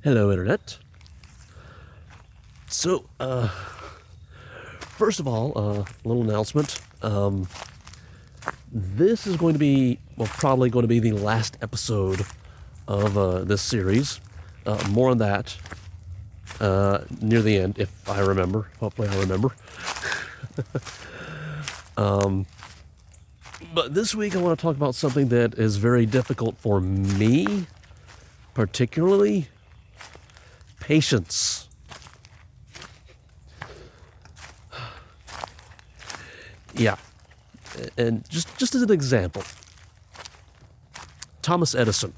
Hello, Internet. So, first of all, a little announcement. This is going to be, probably going to be the last episode of this series. More on that near the end, if I remember. Hopefully I remember. But this week I want to talk about something that is very difficult for me, particularly patience. Yeah, and just as an example, Thomas Edison,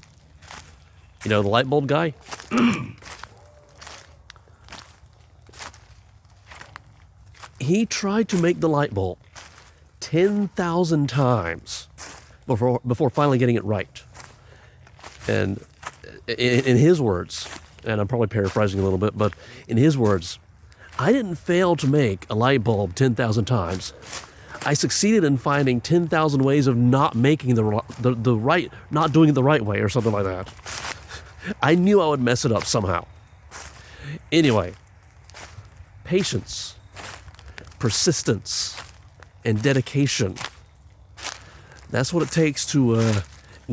you know, the light bulb guy. He tried to make the light bulb 10,000 times before finally getting it right. And in his words, and I'm probably paraphrasing a little bit, but in his words, I didn't fail to make a light bulb 10,000 times. I succeeded in finding 10,000 ways of not making not doing it the right way, or something like that. I knew I would mess it up somehow. Anyway, patience, persistence, and dedication. That's what it takes to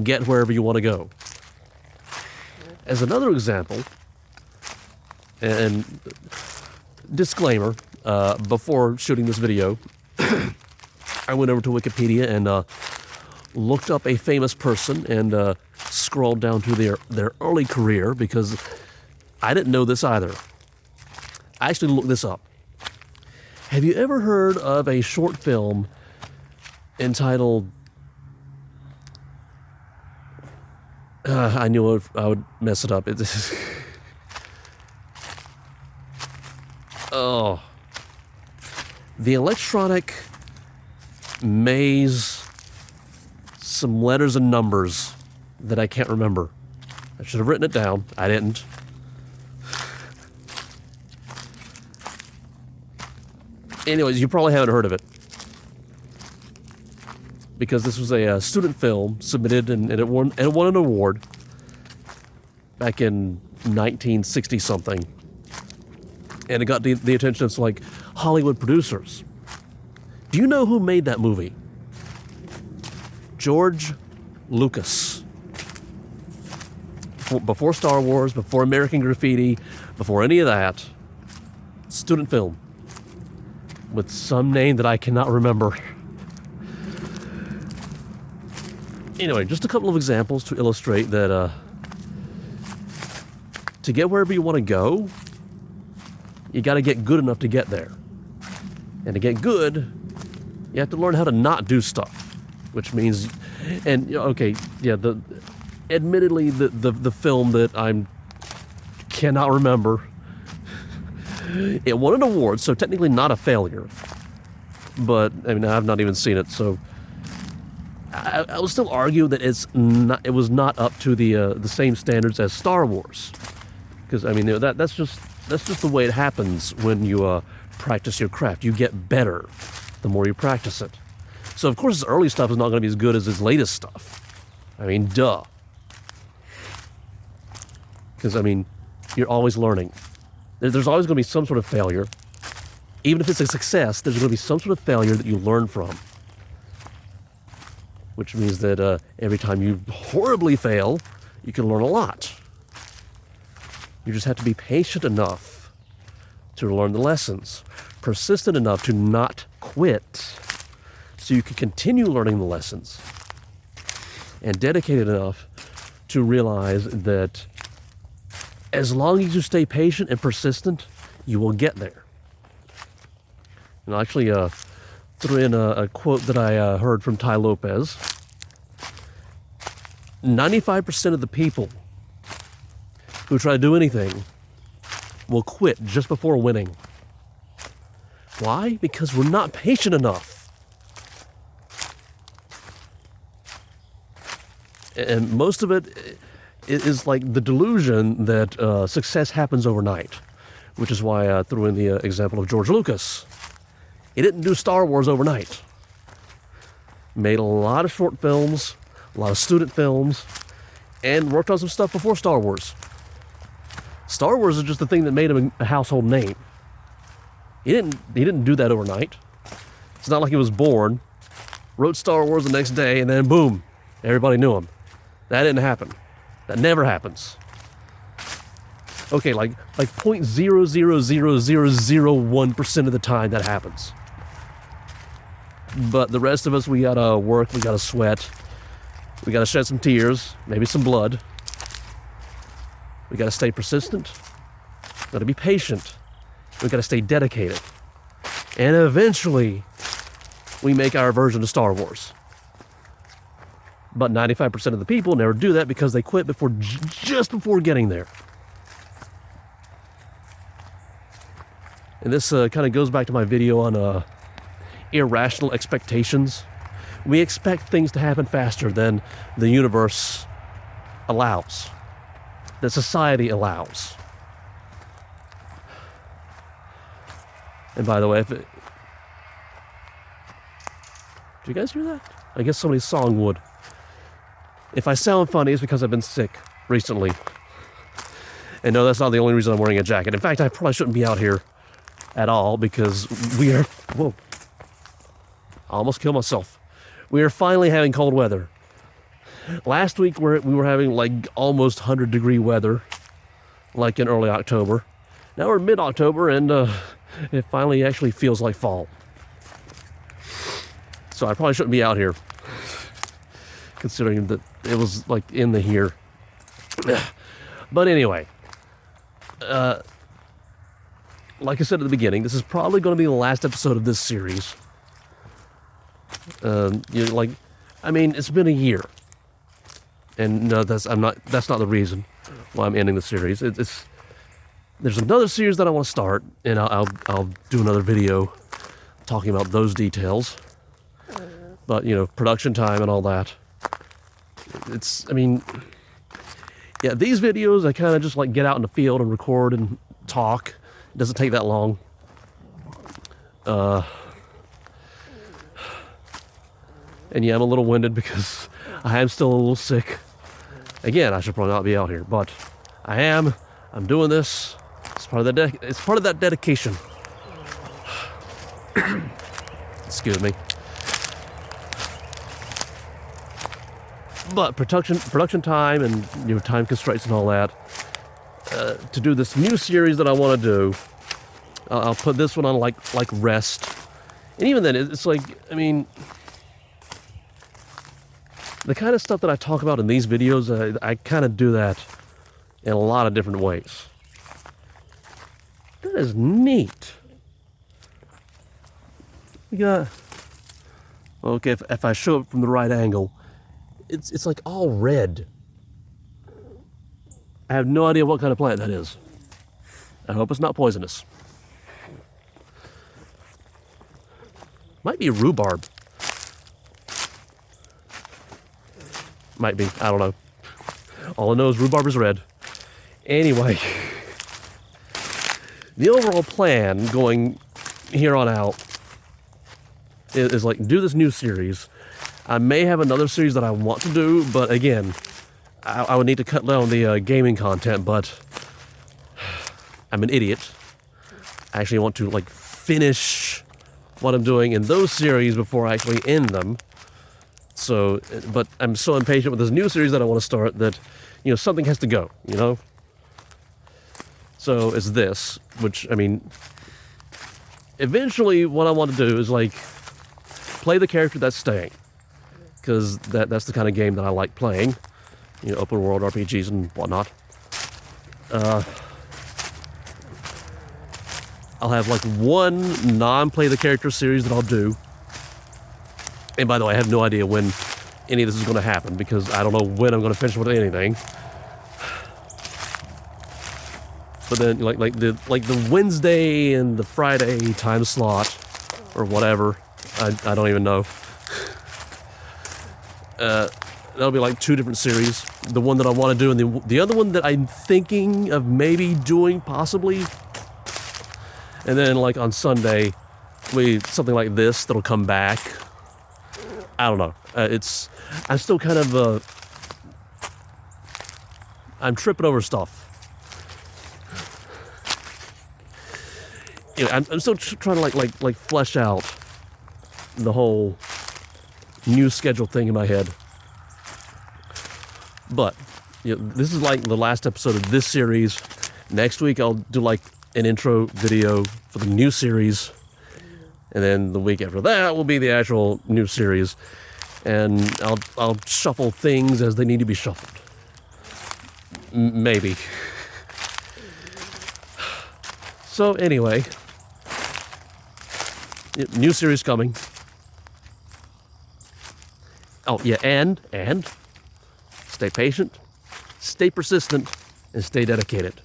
get wherever you want to go. As another example, and disclaimer, before shooting this video, I went over to Wikipedia and looked up a famous person and scrolled down to their early career, because I didn't know this either. I actually looked this up. Have you ever heard of a short film entitled... I knew I would mess it up. Oh. The Electronic Maze, some letters and numbers that I can't remember. I should have written it down. I didn't. Anyways, you probably haven't heard of it, because this was a student film submitted and it won an award back in 1960 something, and it got the attention of like Hollywood producers. Do you know who made that movie? George Lucas. Before Star Wars, before American Graffiti, before any of that, student film with some name that I cannot remember. Anyway, just a couple of examples to illustrate that to get wherever you want to go, you got to get good enough to get there. And to get good, you have to learn how to not do stuff, which means, and okay, yeah, admittedly the film that I cannot remember, it won an award, so technically not a failure. But I mean, I've not even seen it, so I will still argue that it was not up to the same standards as Star Wars, because I mean that's just the way it happens when you practice your craft. You get better the more you practice it. So of course his early stuff is not going to be as good as his latest stuff. I mean, duh. Because I mean, you're always learning. There's always going to be some sort of failure. Even if it's a success, there's going to be some sort of failure that you learn from. Which means that every time you horribly fail, you can learn a lot. You just have to be patient enough to learn the lessons, persistent enough to not quit, so you can continue learning the lessons, and dedicated enough to realize that as long as you stay patient and persistent, you will get there. And I actually threw in a quote that I heard from Ty Lopez. 95% of the people who try to do anything will quit just before winning. Why? Because we're not patient enough. And most of it is like the delusion that success happens overnight, which is why I threw in the example of George Lucas. He didn't do Star Wars overnight. Made a lot of short films, a lot of student films, and worked on some stuff before Star Wars. Star Wars is just the thing that made him a household name. He didn't do that overnight. It's not like he was born, wrote Star Wars the next day, and then boom, everybody knew him. That didn't happen. That never happens. Okay, like 0.0000001% of the time that happens. But the rest of us, we gotta work, we gotta sweat, we gotta shed some tears, maybe some blood. We gotta stay persistent, we gotta be patient, we gotta stay dedicated. And eventually, we make our version of Star Wars. But 95% of the people never do that because they quit just before getting there. And this kind of goes back to my video on irrational expectations. We expect things to happen faster than the universe allows, that society allows. And by the way, do you guys hear that? I guess somebody's sawing wood. If I sound funny, it's because I've been sick recently. And no, that's not the only reason I'm wearing a jacket. In fact, I probably shouldn't be out here at all because we are... Whoa. I almost killed myself. We are finally having cold weather. Last week we were having like almost 100-degree weather, like in early October. Now we're mid-October and it finally actually feels like fall. So I probably shouldn't be out here, considering that it was like in the here. But anyway, like I said at the beginning, this is probably going to be the last episode of this series. It's been a year, and no, that's not the reason why I'm ending the series. There's another series that I want to start, and I'll do another video talking about those details. But production time and all that. These videos I kind of just like get out in the field and record and talk. It doesn't take that long. And yeah, I'm a little winded because I am still a little sick. Again, I should probably not be out here, but I am. I'm doing this. It's part of that dedication. Excuse me. But production time and time constraints and all that. To do this new series that I want to do, I'll put this one on like rest. And even then, it's like, the kind of stuff that I talk about in these videos, I kind of do that in a lot of different ways. That is neat. We got... Okay, if I show it from the right angle, it's like all red. I have no idea what kind of plant that is. I hope it's not poisonous. Might be rhubarb. Might be, I don't know. All I know is rhubarb is red. Anyway, the overall plan going here on out is like do this new series. I may have another series that I want to do, but again, I would need to cut down the gaming content, but I'm an idiot. I actually want to like finish what I'm doing in those series before I actually end them. So, but I'm so impatient with this new series that I want to start that, something has to go, So it's this, which, eventually what I want to do is like play the character that's staying. Because that's the kind of game that I like playing. Open world RPGs and whatnot. I'll have like one non-play the character series that I'll do. And by the way, I have no idea when any of this is going to happen because I don't know when I'm going to finish with anything. But then like the Wednesday and the Friday time slot or whatever, I don't even know. That'll be like two different series. The one that I want to do and the other one that I'm thinking of maybe doing possibly. And then like on Sunday, something like this that'll come back. I don't know. I'm still kind of, I'm tripping over stuff. I'm still trying to like flesh out the whole news schedule thing in my head. But this is like the last episode of this series. Next week I'll do like an intro video for the new series, and then the week after that will be the actual new series. And I'll shuffle things as they need to be shuffled. Maybe. So anyway, new series coming. Oh yeah, and stay patient, stay persistent, and stay dedicated.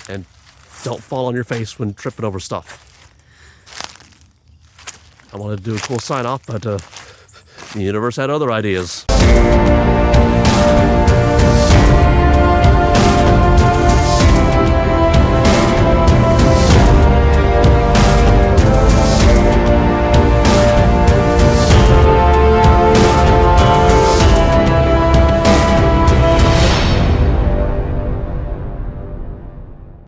And don't fall on your face when tripping over stuff. I wanted to do a cool sign off, but the universe had other ideas.